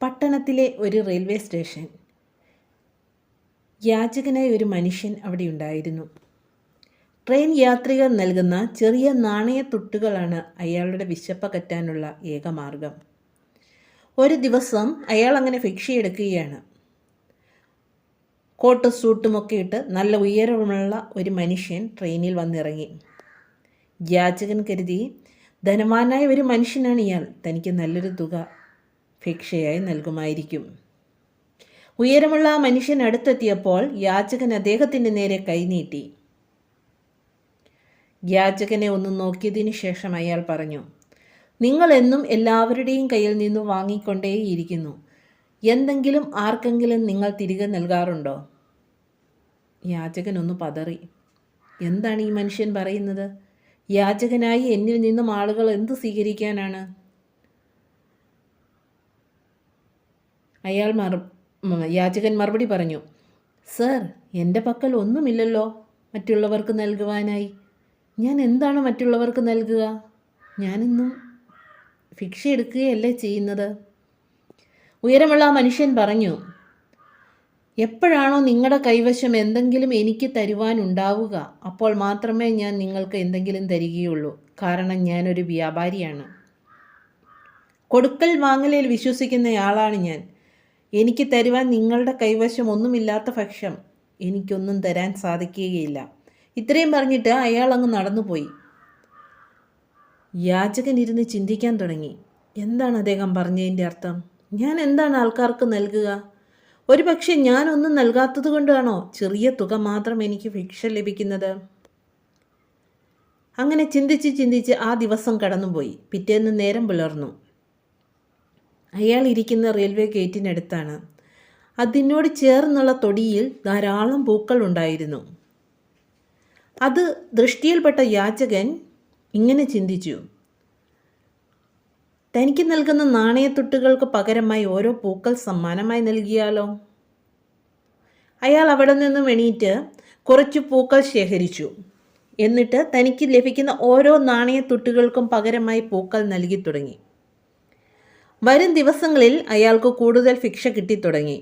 പട്ടണത്തിലെ ഒരു railway station. യാചകനായ ഒരു മനുഷ്യൻ അവിടെ ഉണ്ടായിരുന്നു. ട്രെയിൻ യാത്രികർ നൽകുന്ന ചെറിയ നാണയത്തുട്ടുകളാണ് അയാളുടെ വിശപ്പകറ്റാനുള്ള ഏക മാർഗം. ഒരു ദിവസം അയാൾ അങ്ങനെ ഭിക്ഷയെടുക്കുകയാണ്. കോട്ടും സൂട്ടുമൊക്കെ ഇട്ട് നല്ല ഉയരമുള്ള ഒരു മനുഷ്യൻ ട്രെയിനിൽ വന്നിറങ്ങി. യാചകൻ കരുതി, ധനവാനായ ഒരു മനുഷ്യനാണ് ഇയാൾ, തനിക്ക് നല്ലൊരു തുക ഭിക്ഷയായി നൽകുമായിരിക്കും. ഉയരമുള്ള ആ മനുഷ്യൻ അടുത്തെത്തിയപ്പോൾ യാചകൻ അദ്ദേഹത്തിൻ്റെ നേരെ കൈനീട്ടി. യാചകനെ ഒന്ന് നോക്കിയതിനു ശേഷം അയാൾ പറഞ്ഞു, നിങ്ങൾ എന്നും എല്ലാവരുടെയും കയ്യിൽ നിന്ന് വാങ്ങിക്കൊണ്ടേയിരിക്കുന്നു. എന്തെങ്കിലും ആർക്കെങ്കിലും നിങ്ങൾ തിരികെ നൽകാറുണ്ടോ? യാചകൻ ഒന്ന് പതറി. എന്താണ് ഈ മനുഷ്യൻ പറയുന്നത്? യാചകനായി എന്നിൽ നിന്നും ആളുകൾ എന്ത് സ്വീകരിക്കാനാണ്? യാചകൻ മറുപടി പറഞ്ഞു, സർ, എൻ്റെ പക്കൽ ഒന്നുമില്ലല്ലോ മറ്റുള്ളവർക്ക് നൽകുവാനായി. ഞാൻ എന്താണ് മറ്റുള്ളവർക്ക് നൽകുക? ഞാനിന്നും ഭിക്ഷ എടുക്കുകയല്ലേ ചെയ്യുന്നത്. ഉയരമുള്ള മനുഷ്യൻ പറഞ്ഞു, എപ്പോഴാണോ നിങ്ങളുടെ കൈവശം എന്തെങ്കിലും എനിക്ക് തരുവാനുണ്ടാവുക, അപ്പോൾ മാത്രമേ ഞാൻ നിങ്ങൾക്ക് എന്തെങ്കിലും തരികയുള്ളൂ. കാരണം ഞാനൊരു വ്യാപാരിയാണ്. കൊടുക്കൽ വാങ്ങലിൽ വിശ്വസിക്കുന്നയാളാണ് ഞാൻ. എനിക്ക് തരുവാൻ നിങ്ങളുടെ കൈവശം ഒന്നുമില്ലാത്ത പക്ഷം എനിക്കൊന്നും തരാൻ സാധിക്കുകയില്ല. ഇത്രയും പറഞ്ഞിട്ട് അയാൾ അങ്ങ് നടന്നുപോയി. യാചകൻ ഇരുന്ന് ചിന്തിക്കാൻ തുടങ്ങി. എന്താണ് അദ്ദേഹം പറഞ്ഞതിൻ്റെ അർത്ഥം? ഞാൻ എന്താണ് ആൾക്കാർക്ക് നൽകുക? ഒരു പക്ഷേ ഞാനൊന്നും നൽകാത്തത് കൊണ്ടാണോ ചെറിയ തുക മാത്രം എനിക്ക് ഭിക്ഷ ലഭിക്കുന്നത്? അങ്ങനെ ചിന്തിച്ച് ആ ദിവസം കടന്നുപോയി. പിറ്റേന്ന് നേരം പുലർന്നു. അയാൾ ഇരിക്കുന്ന റെയിൽവേ ഗേറ്റിനടുത്താണ്. അതിനോട് ചേർന്നുള്ള തൊടിയിൽ ധാരാളം പൂക്കൾ ഉണ്ടായിരുന്നു. അത് ദൃഷ്ടിയിൽപ്പെട്ട യാചകൻ ഇങ്ങനെ ചിന്തിച്ചു, തനിക്ക് നൽകുന്ന നാണയത്തുട്ടുകൾക്ക് പകരമായി ഓരോ പൂക്കൾ സമ്മാനമായി നൽകിയാലോ? അയാൾ അവിടെ നിന്നും എണീറ്റ് കുറച്ച് പൂക്കൾ ശേഖരിച്ചു. എന്നിട്ട് തനിക്ക് ലഭിക്കുന്ന ഓരോ നാണയത്തുട്ടുകൾക്കും പകരമായി പൂക്കൾ നൽകി തുടങ്ങി. വരും ദിവസങ്ങളിൽ അയാൾക്ക് കൂടുതൽ ഭിക്ഷ കിട്ടിത്തുടങ്ങി.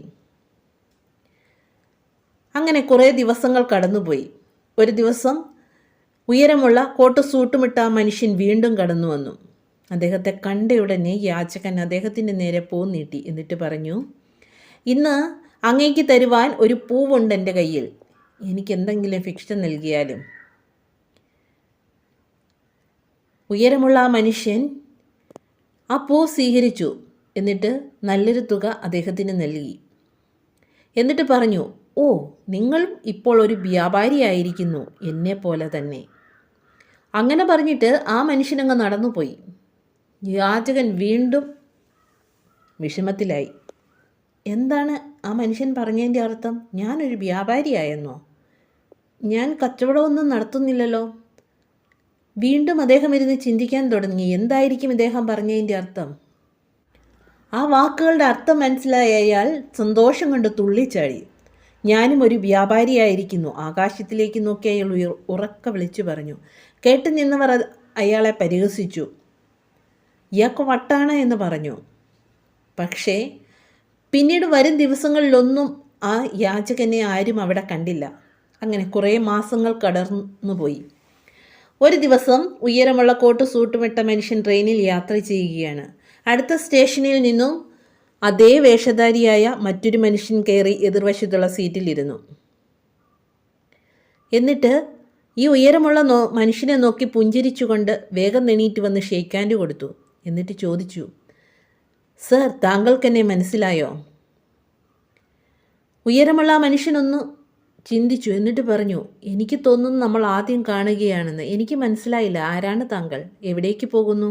അങ്ങനെ കുറേ ദിവസങ്ങൾ കടന്നുപോയി. ഒരു ദിവസം ഉയരമുള്ള കോട്ട് സൂട്ടുമിട്ട ആ മനുഷ്യൻ വീണ്ടും കടന്നു വന്നു. അദ്ദേഹത്തെ കണ്ടയുടനെ യാചകൻ അദ്ദേഹത്തിൻ്റെ നേരെ പൂ നീട്ടി. എന്നിട്ട് പറഞ്ഞു, ഇന്ന് അങ്ങേക്ക് തരുവാൻ ഒരു പൂവുണ്ട് എൻ്റെ കയ്യിൽ. എനിക്ക് എന്തെങ്കിലും ഭിക്ഷ നൽകിയാലും. ഉയരമുള്ള ആ മനുഷ്യൻ ആ പൂ സ്വീകരിച്ചു. എന്നിട്ട് നല്ലൊരു തുക അദ്ദേഹത്തിന് നൽകി. എന്നിട്ട് പറഞ്ഞു, ഓ, നിങ്ങളും ഇപ്പോൾ ഒരു വ്യാപാരിയായിരിക്കുന്നു, എന്നെ പോലെ തന്നെ. അങ്ങനെ പറഞ്ഞിട്ട് ആ മനുഷ്യനങ്ങ് നടന്നുപോയി. യാചകൻ വീണ്ടും വിഷമത്തിലായി. എന്താണ് ആ മനുഷ്യൻ പറഞ്ഞതിൻ്റെ അർത്ഥം? ഞാനൊരു വ്യാപാരിയായെന്നോ? ഞാൻ കച്ചവടമൊന്നും നടത്തുന്നില്ലല്ലോ. വീണ്ടും അദ്ദേഹം ഇരുന്ന് ചിന്തിക്കാൻ തുടങ്ങി. എന്തായിരിക്കും ഇദ്ദേഹം പറഞ്ഞതിൻ്റെ അർത്ഥം? ആ വാക്കുകളുടെ അർത്ഥം മനസ്സിലായ അയാൾ സന്തോഷം കൊണ്ട് തുള്ളിച്ചാടി. ഞാനും ഒരു വ്യാപാരിയായിരിക്കുന്നു. ആകാശത്തിലേക്ക് നോക്കി അയാൾ ഉറക്കെ വിളിച്ചു പറഞ്ഞു. കേട്ടു നിന്നവർ അയാളെ പരിഹസിച്ചു. ഇയാൾക്ക് വട്ടാണ് എന്ന് പറഞ്ഞു. പക്ഷേ പിന്നീട് വരും ദിവസങ്ങളിലൊന്നും ആ യാചകനെ ആരും അവിടെ കണ്ടില്ല. അങ്ങനെ കുറേ മാസങ്ങൾ കടന്നുപോയി. ഒരു ദിവസം ഉയരമുള്ള കോട്ട് സൂട്ടുമിട്ട മനുഷ്യൻ ട്രെയിനിൽ യാത്ര ചെയ്യുകയാണ്. അടുത്ത സ്റ്റേഷനിൽ നിന്നും അതേ വേഷധാരിയായ മറ്റൊരു മനുഷ്യൻ കയറി എതിർവശത്തുള്ള സീറ്റിലിരുന്നു. എന്നിട്ട് ഈ ഉയരമുള്ള മനുഷ്യനെ നോക്കി പുഞ്ചിരിച്ചുകൊണ്ട് വേഗം എണീറ്റ് വന്ന് ഷേക്ക് ഹാൻഡ് കൊടുത്തു. എന്നിട്ട് ചോദിച്ചു, സർ, താങ്കൾക്ക് എന്നെ മനസ്സിലായോ? ഉയരമുള്ള മനുഷ്യനൊന്ന് ചിന്തിച്ചു. എന്നിട്ട് പറഞ്ഞു, എനിക്ക് തോന്നുന്നു നമ്മൾ ആദ്യം കാണുകയാണെന്ന്. എനിക്ക് മനസ്സിലായില്ല. ആരാണ് താങ്കൾ? എവിടേക്ക് പോകുന്നു?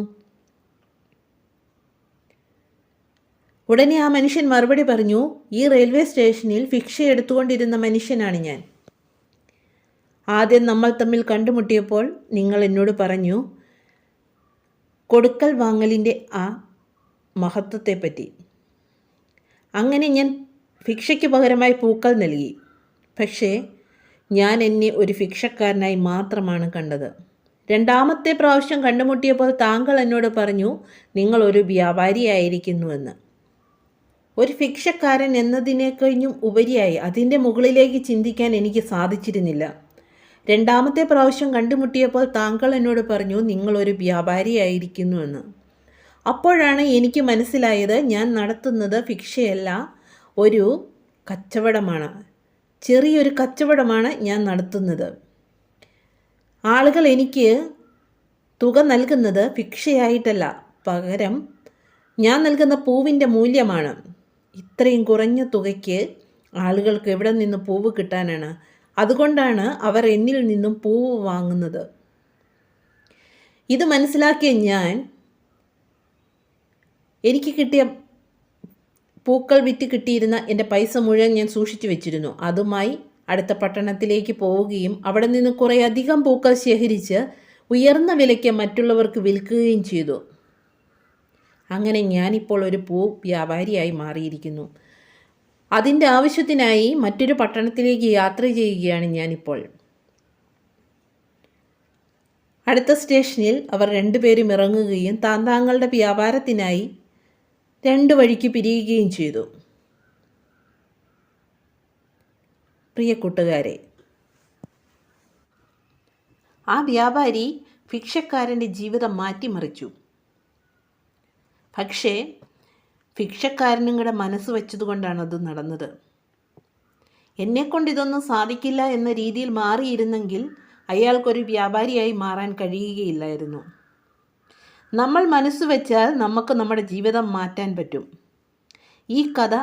ഉടനെ ആ മനുഷ്യൻ മറുപടി പറഞ്ഞു, ഈ റെയിൽവേ സ്റ്റേഷനിൽ ഭിക്ഷ എടുത്തുകൊണ്ടിരുന്ന മനുഷ്യനാണ് ഞാൻ. ആദ്യം നമ്മൾ തമ്മിൽ കണ്ടുമുട്ടിയപ്പോൾ നിങ്ങൾ എന്നോട് പറഞ്ഞു കൊടുക്കൽ വാങ്ങലിൻ്റെ ആ മഹത്വത്തെപ്പറ്റി. അങ്ങനെ ഞാൻ ഭിക്ഷയ്ക്ക് പകരമായി പൂക്കൾ നൽകി. പക്ഷേ ഞാൻ എന്നെ ഒരു ഭിക്ഷക്കാരനായി മാത്രമാണ് കണ്ടത്. രണ്ടാമത്തെ പ്രാവശ്യം കണ്ടുമുട്ടിയപ്പോൾ താങ്കൾ എന്നോട് പറഞ്ഞു, നിങ്ങൾ ഒരു വ്യാപാരിയായിരിക്കുന്നുവെന്ന്. ഒരു ഭിക്ഷക്കാരൻ എന്നതിനേക്കഴിഞ്ഞും ഉപരിയായി അതിൻ്റെ മുകളിലേക്ക് ചിന്തിക്കാൻ എനിക്ക് സാധിച്ചിരുന്നില്ല. രണ്ടാമത്തെ പ്രാവശ്യം കണ്ടുമുട്ടിയപ്പോൾ താങ്കൾ എന്നോട് പറഞ്ഞു നിങ്ങളൊരു വ്യാപാരിയായിരിക്കുന്നുവെന്ന്. അപ്പോഴാണ് എനിക്ക് മനസ്സിലായത് ഞാൻ നടത്തുന്നത് ഭിക്ഷയല്ല, ഒരു കച്ചവടമാണ്. ചെറിയൊരു കച്ചവടമാണ് ഞാൻ നടത്തുന്നത്. ആളുകൾ എനിക്ക് തുക നൽകുന്നത് ഭിക്ഷയായിട്ടല്ല, പകരം ഞാൻ നൽകുന്ന പൂവിൻ്റെ മൂല്യമാണ്. ഇത്രയും കുറഞ്ഞ തുകയ്ക്ക് ആളുകൾക്ക് എവിടെ നിന്ന് പൂവ് കിട്ടാനാണ്? അതുകൊണ്ടാണ് അവർ എന്നിൽ നിന്നും പൂവ് വാങ്ങുന്നത്. ഇത് മനസ്സിലാക്കിയ ഞാൻ എനിക്ക് കിട്ടിയ പൂക്കൾ വിറ്റ് കിട്ടിയിരുന്ന എൻ്റെ പൈസ മുഴുവൻ ഞാൻ സൂക്ഷിച്ചു വെച്ചിരുന്നു. അതുമായി അടുത്ത പട്ടണത്തിലേക്ക് പോവുകയും അവിടെ നിന്ന് കുറേ അധികം പൂക്കൾ ശേഖരിച്ച് ഉയർന്ന വിലയ്ക്ക് മറ്റുള്ളവർക്ക് വിൽക്കുകയും ചെയ്തു. അങ്ങനെ ഞാനിപ്പോൾ ഒരു പൂ വ്യാപാരിയായി മാറിയിരിക്കുന്നു. അതിൻ്റെ ആവശ്യത്തിനായി മറ്റൊരു പട്ടണത്തിലേക്ക് യാത്ര ചെയ്യുകയാണ് ഞാനിപ്പോൾ. അടുത്ത സ്റ്റേഷനിൽ അവർ രണ്ടുപേരും ഇറങ്ങുകയും താങ്കളുടെ വ്യാപാരത്തിനായി രണ്ട് വഴിക്ക് പിരിയുകയും ചെയ്തു. പ്രിയ കൂട്ടുകാരെ, ആ വ്യാപാരി ഭിക്ഷക്കാരൻ്റെ ജീവിതം മാറ്റിമറിച്ചു. പക്ഷേ ഭിക്ഷക്കാരനും കൂടെ മനസ്സ് വെച്ചതുകൊണ്ടാണ് അത് നടന്നത്. എന്നെക്കൊണ്ട് ഇതൊന്നും സാധിക്കില്ല എന്ന രീതിയിൽ മാറിയിരുന്നെങ്കിൽ അയാൾക്കൊരു വ്യാപാരിയായി മാറാൻ കഴിയുകയില്ലായിരുന്നു. നമ്മൾ മനസ്സ് വെച്ചാൽ നമുക്ക് നമ്മുടെ ജീവിതം മാറ്റാൻ പറ്റും. ഈ കഥ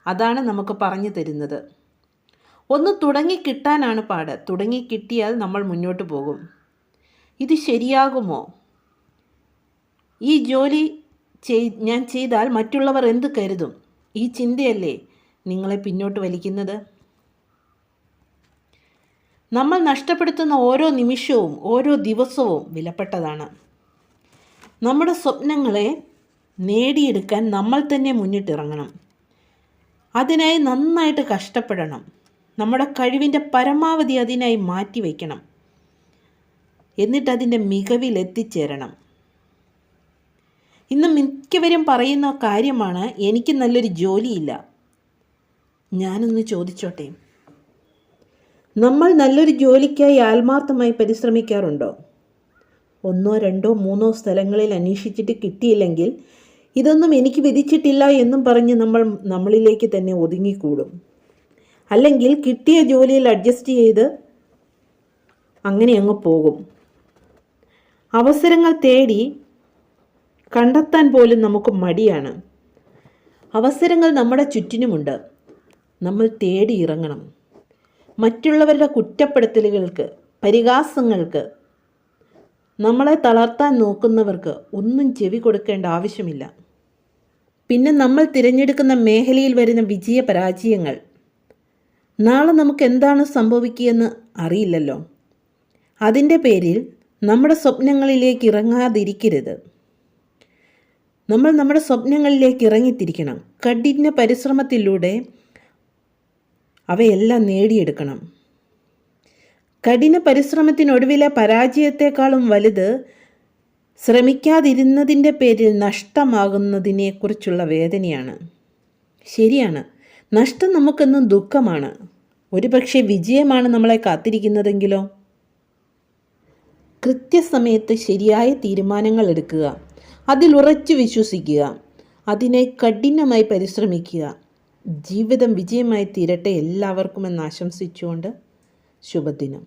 അതാണ് നമുക്ക് പറഞ്ഞു തരുന്നത്. ഒന്ന് തുടങ്ങിക്കിട്ടാനാണ് പാട്. തുടങ്ങിക്കിട്ടിയാൽ നമ്മൾ മുന്നോട്ട് പോകും. ഇത് ശരിയാകുമോ? ഈ ജോലി ഞാൻ ചെയ്താൽ മറ്റുള്ളവർ എന്ത് കരുതും? ഈ ചിന്തയല്ലേ നിങ്ങളെ പിന്നോട്ട് വലിക്കുന്നത്? നമ്മൾ നഷ്ടപ്പെടുത്തുന്ന ഓരോ നിമിഷവും ഓരോ ദിവസവും വിലപ്പെട്ടതാണ്. നമ്മുടെ സ്വപ്നങ്ങളെ നേടിയെടുക്കാൻ നമ്മൾ തന്നെ മുന്നിട്ടിറങ്ങണം. അതിനായി നന്നായിട്ട് കഷ്ടപ്പെടണം. നമ്മുടെ കഴിവിൻ്റെ പരമാവധി അതിനായി മാറ്റി വയ്ക്കണം. എന്നിട്ടതിൻ്റെ മികവിൽ എത്തിച്ചേരണം. ഇന്ന് മിക്കവരും പറയുന്ന കാര്യമാണ്, എനിക്ക് നല്ലൊരു ജോലിയില്ല. ഞാനൊന്ന് ചോദിച്ചോട്ടെ, നമ്മൾ നല്ലൊരു ജോലിക്കായി ആത്മാർത്ഥമായി പരിശ്രമിക്കാറുണ്ടോ? 1, 2, 3 സ്ഥലങ്ങളിൽ അന്വേഷിച്ചിട്ട് കിട്ടിയില്ലെങ്കിൽ ഇതൊന്നും എനിക്ക് വിധിച്ചിട്ടില്ല എന്നും പറഞ്ഞ് നമ്മളിലേക്ക് തന്നെ ഒതുങ്ങിക്കൂടും. അല്ലെങ്കിൽ കിട്ടിയ ജോലിയിൽ അഡ്ജസ്റ്റ് ചെയ്ത് അങ്ങനെ അങ്ങ് പോകും. അവസരങ്ങൾ തേടി കണ്ടെത്താൻ പോലും നമുക്ക് മടിയാണ്. അവസരങ്ങൾ നമ്മുടെ ചുറ്റിനുമുണ്ട്. നമ്മൾ തേടി ഇറങ്ങണം. മറ്റുള്ളവരുടെ കുറ്റപ്പെടുത്തലുകൾക്ക്, പരിഹാസങ്ങൾക്ക്, നമ്മളെ തളർത്താൻ നോക്കുന്നവർക്ക് ഒന്നും ചെവി കൊടുക്കേണ്ട ആവശ്യമില്ല. പിന്നെ നമ്മൾ തിരഞ്ഞെടുക്കുന്ന മേഖലയിൽ വരുന്ന വിജയ പരാജയങ്ങൾ, നാളെ നമുക്ക് എന്താണ് സംഭവിക്കുകയെന്ന് അറിയില്ലല്ലോ. അതിൻ്റെ പേരിൽ നമ്മുടെ സ്വപ്നങ്ങളിലേക്ക് ഇറങ്ങാതിരിക്കരുത്. നമ്മൾ നമ്മുടെ സ്വപ്നങ്ങളിലേക്ക് ഇറങ്ങിത്തിരിക്കണം. കഠിന പരിശ്രമത്തിലൂടെ അവയെല്ലാം നേടിയെടുക്കണം. കഠിന പരിശ്രമത്തിനൊടുവിലെ പരാജയത്തെക്കാളും വലുത് ശ്രമിക്കാതിരുന്നതിൻ്റെ പേരിൽ നഷ്ടമാകുന്നതിനെക്കുറിച്ചുള്ള വേദനയാണ്. ശരിയാണ്, നഷ്ടം നമുക്കെന്നും ദുഃഖമാണ്. ഒരുപക്ഷെ വിജയമാണ് നമ്മളെ കാത്തിരിക്കുന്നതെങ്കിലോ? കൃത്യസമയത്ത് ശരിയായ തീരുമാനങ്ങൾ എടുക്കുക, അതിൽ ഉറച്ചു വിശ്വസിക്കുക, അതിനെ കഠിനമായി പരിശ്രമിക്കുക. ജീവിതം വിജയമായി തീരട്ടെ എല്ലാവർക്കും എന്ന് ആശംസിച്ചുകൊണ്ട് ശുഭദിനം.